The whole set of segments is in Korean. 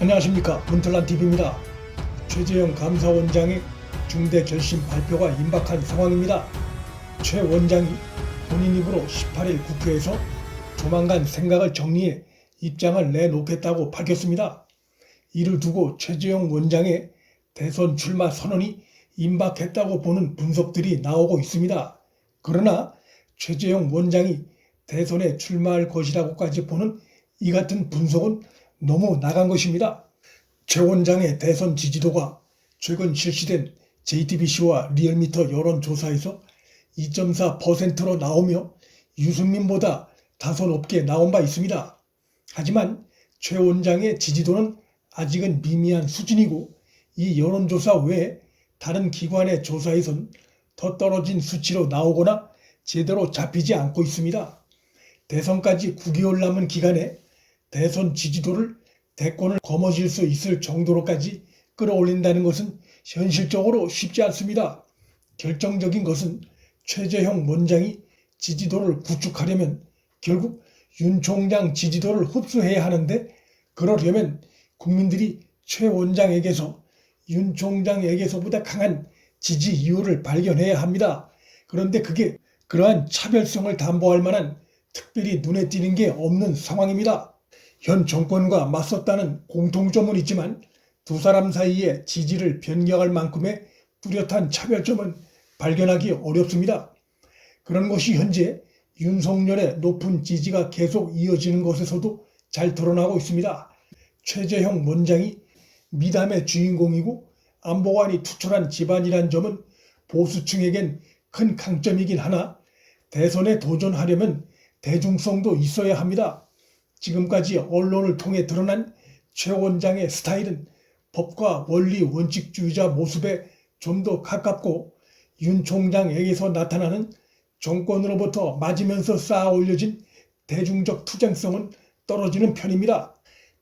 안녕하십니까, 문틀란TV입니다. 최재형 감사원장의 중대 결심 발표가 임박한 상황입니다. 최 원장이 본인 입으로 18일 국회에서 조만간 생각을 정리해 입장을 내놓겠다고 밝혔습니다. 이를 두고 최재형 원장의 대선 출마 선언이 임박했다고 보는 분석들이 나오고 있습니다. 그러나 최재형 원장이 대선에 출마할 것이라고까지 보는 이 같은 분석은 너무 나간 것입니다. 최 원장의 대선 지지도가 최근 실시된 JTBC와 리얼미터 여론조사에서 2.4%로 나오며 유승민보다 다소 높게 나온 바 있습니다. 하지만 최 원장의 지지도는 아직은 미미한 수준이고 이 여론조사 외에 다른 기관의 조사에선 더 떨어진 수치로 나오거나 제대로 잡히지 않고 있습니다. 대선까지 9개월 남은 기간에 대선 지지도를 대권을 거머쥘 수 있을 정도로까지 끌어올린다는 것은 현실적으로 쉽지 않습니다. 결정적인 것은 최재형 원장이 지지도를 구축하려면 결국 윤 총장 지지도를 흡수해야 하는데, 그러려면 국민들이 최 원장에게서 윤 총장에게서보다 강한 지지 이유를 발견해야 합니다. 그런데 그게 그러한 차별성을 담보할 만한 특별히 눈에 띄는 게 없는 상황입니다. 현 정권과 맞섰다는 공통점은 있지만 두 사람 사이에 지지를 변경할 만큼의 뚜렷한 차별점은 발견하기 어렵습니다. 그런 것이 현재 윤석열의 높은 지지가 계속 이어지는 것에서도 잘 드러나고 있습니다. 최재형 원장이 미담의 주인공이고 안보관이 투철한 집안이란 점은 보수층에겐 큰 강점이긴 하나 대선에 도전하려면 대중성도 있어야 합니다. 지금까지 언론을 통해 드러난 최 원장의 스타일은 법과 원리 원칙주의자 모습에 좀 더 가깝고 윤 총장에게서 나타나는 정권으로부터 맞으면서 쌓아 올려진 대중적 투쟁성은 떨어지는 편입니다.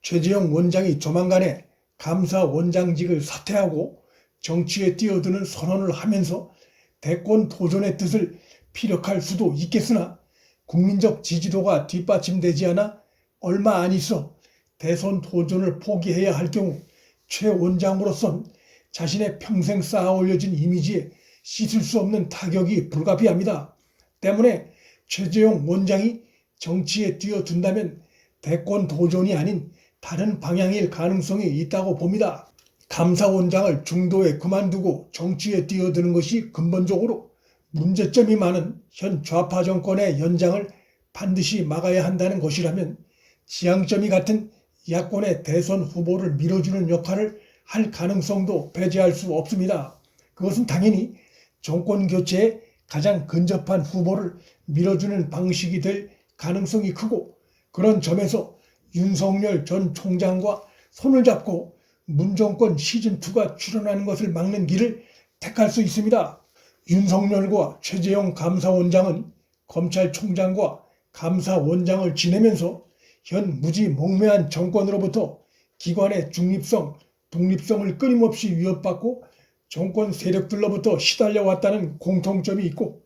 최재형 원장이 조만간에 감사원장직을 사퇴하고 정치에 뛰어드는 선언을 하면서 대권 도전의 뜻을 피력할 수도 있겠으나 국민적 지지도가 뒷받침되지 않아 얼마 안 있어 대선 도전을 포기해야 할 경우 최 원장으로선 자신의 평생 쌓아 올려진 이미지에 씻을 수 없는 타격이 불가피합니다. 때문에 최재형 원장이 정치에 뛰어든다면 대권 도전이 아닌 다른 방향일 가능성이 있다고 봅니다. 감사원장을 중도에 그만두고 정치에 뛰어드는 것이 근본적으로 문제점이 많은 현 좌파 정권의 연장을 반드시 막아야 한다는 것이라면 지향점이 같은 야권의 대선 후보를 밀어주는 역할을 할 가능성도 배제할 수 없습니다. 그것은 당연히 정권 교체에 가장 근접한 후보를 밀어주는 방식이 될 가능성이 크고, 그런 점에서 윤석열 전 총장과 손을 잡고 문정권 시즌2가 출현하는 것을 막는 길을 택할 수 있습니다. 윤석열과 최재형 감사원장은 검찰총장과 감사원장을 지내면서 현 무지몽매한 정권으로부터 기관의 중립성, 독립성을 끊임없이 위협받고 정권 세력들로부터 시달려왔다는 공통점이 있고,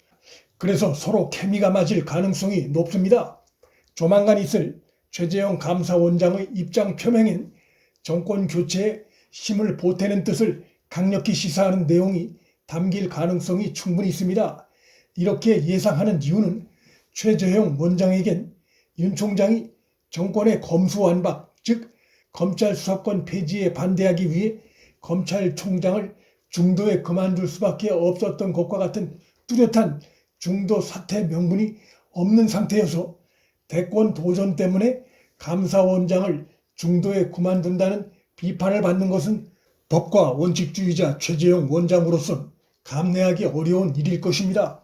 그래서 서로 케미가 맞을 가능성이 높습니다. 조만간 있을 최재형 감사원장의 입장 표명엔 정권 교체에 힘을 보태는 뜻을 강력히 시사하는 내용이 담길 가능성이 충분히 있습니다. 이렇게 예상하는 이유는 최재형 원장에겐 윤 총장이 정권의 검수완박, 즉 검찰 수사권 폐지에 반대하기 위해 검찰총장을 중도에 그만둘 수밖에 없었던 것과 같은 뚜렷한 중도 사퇴 명분이 없는 상태여서 대권 도전 때문에 감사원장을 중도에 그만둔다는 비판을 받는 것은 법과 원칙주의자 최재형 원장으로선 감내하기 어려운 일일 것입니다.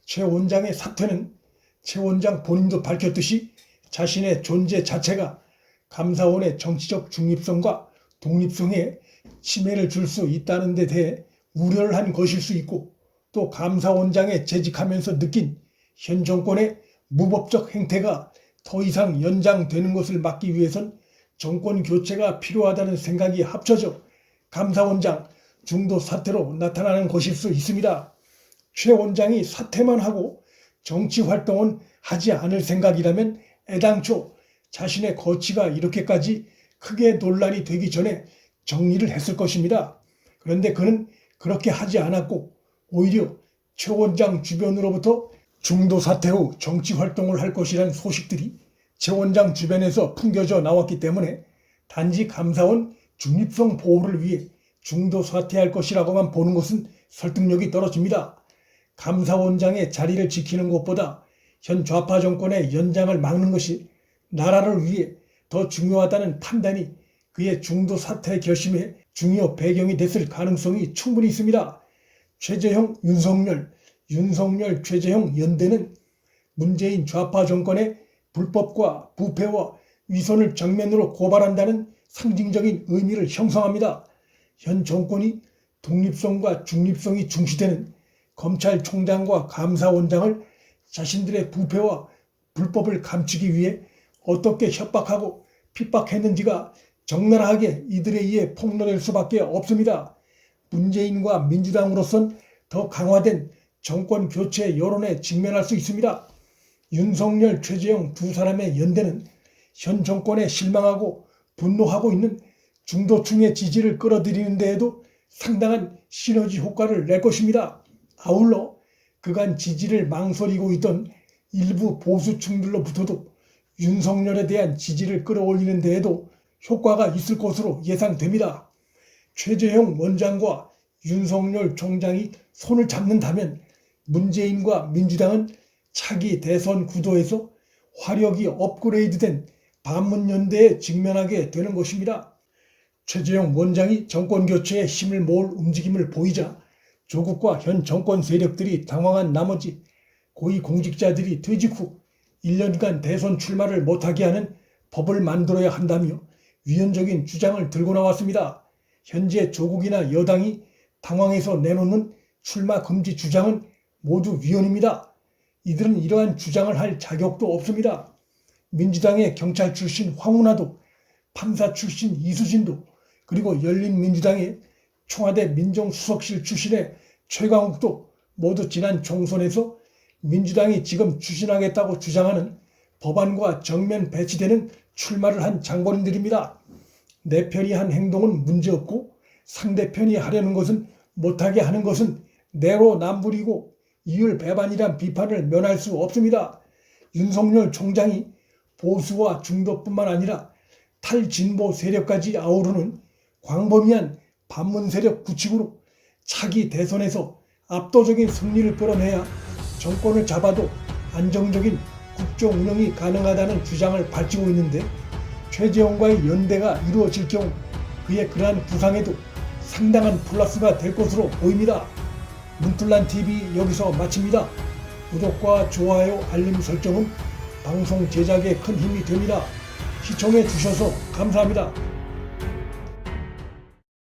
최 원장의 사퇴는 최 원장 본인도 밝혔듯이 자신의 존재 자체가 감사원의 정치적 중립성과 독립성에 침해를 줄 수 있다는 데 대해 우려를 한 것일 수 있고, 또 감사원장에 재직하면서 느낀 현 정권의 무법적 행태가 더 이상 연장되는 것을 막기 위해선 정권 교체가 필요하다는 생각이 합쳐져 감사원장 중도 사퇴로 나타나는 것일 수 있습니다. 최 원장이 사퇴만 하고 정치 활동은 하지 않을 생각이라면 애당초 자신의 거취가 이렇게까지 크게 논란이 되기 전에 정리를 했을 것입니다. 그런데 그는 그렇게 하지 않았고 오히려 최 원장 주변으로부터 중도 사퇴 후 정치 활동을 할 것이라는 소식들이 최 원장 주변에서 풍겨져 나왔기 때문에 단지 감사원 중립성 보호를 위해 중도 사퇴할 것이라고만 보는 것은 설득력이 떨어집니다. 감사원장의 자리를 지키는 것보다 현 좌파 정권의 연장을 막는 것이 나라를 위해 더 중요하다는 판단이 그의 중도 사퇴 결심의 중요 배경이 됐을 가능성이 충분히 있습니다. 최재형, 윤석열, 최재형 연대는 문재인 좌파 정권의 불법과 부패와 위선을 정면으로 고발한다는 상징적인 의미를 형성합니다. 현 정권이 독립성과 중립성이 중시되는 검찰총장과 감사원장을 자신들의 부패와 불법을 감추기 위해 어떻게 협박하고 핍박했는지가 적나라하게 이들에 의해 폭로될 수밖에 없습니다. 문재인과 민주당으로선 더 강화된 정권 교체 여론에 직면할 수 있습니다. 윤석열, 최재형 두 사람의 연대는 현 정권에 실망하고 분노하고 있는 중도층의 지지를 끌어들이는 데에도 상당한 시너지 효과를 낼 것입니다. 아울러 그간 지지를 망설이고 있던 일부 보수층들로부터도 윤석열에 대한 지지를 끌어올리는 데에도 효과가 있을 것으로 예상됩니다. 최재형 원장과 윤석열 총장이 손을 잡는다면 문재인과 민주당은 차기 대선 구도에서 화력이 업그레이드된 반문연대에 직면하게 되는 것입니다. 최재형 원장이 정권교체에 힘을 모을 움직임을 보이자 조국과 현 정권 세력들이 당황한 나머지 고위공직자들이 퇴직 후 1년간 대선 출마를 못하게 하는 법을 만들어야 한다며 위헌적인 주장을 들고 나왔습니다. 현재 조국이나 여당이 당황해서 내놓는 출마 금지 주장은 모두 위헌입니다. 이들은 이러한 주장을 할 자격도 없습니다. 민주당의 경찰 출신 황운하도, 판사 출신 이수진도, 그리고 열린민주당의 청와대 민정수석실 출신의 최강욱도 모두 지난 총선에서 민주당이 지금 추진하겠다고 주장하는 법안과 정면 배치되는 출마를 한 장본인들입니다. 내 편이 한 행동은 문제없고 상대편이 하려는 것은 못하게 하는 것은 내로남불이고 이율배반이란 비판을 면할 수 없습니다. 윤석열 총장이 보수와 중도뿐만 아니라 탈진보 세력까지 아우르는 광범위한 반문 세력 구축으로 차기 대선에서 압도적인 승리를 끌어내야 정권을 잡아도 안정적인 국정 운영이 가능하다는 주장을 밝히고 있는데 최재형과의 연대가 이루어질 경우 그의 그러한 부상에도 상당한 플러스가 될 것으로 보입니다. 문틀란TV 여기서 마칩니다. 구독과 좋아요, 알림 설정은 방송 제작에 큰 힘이 됩니다. 시청해 주셔서 감사합니다.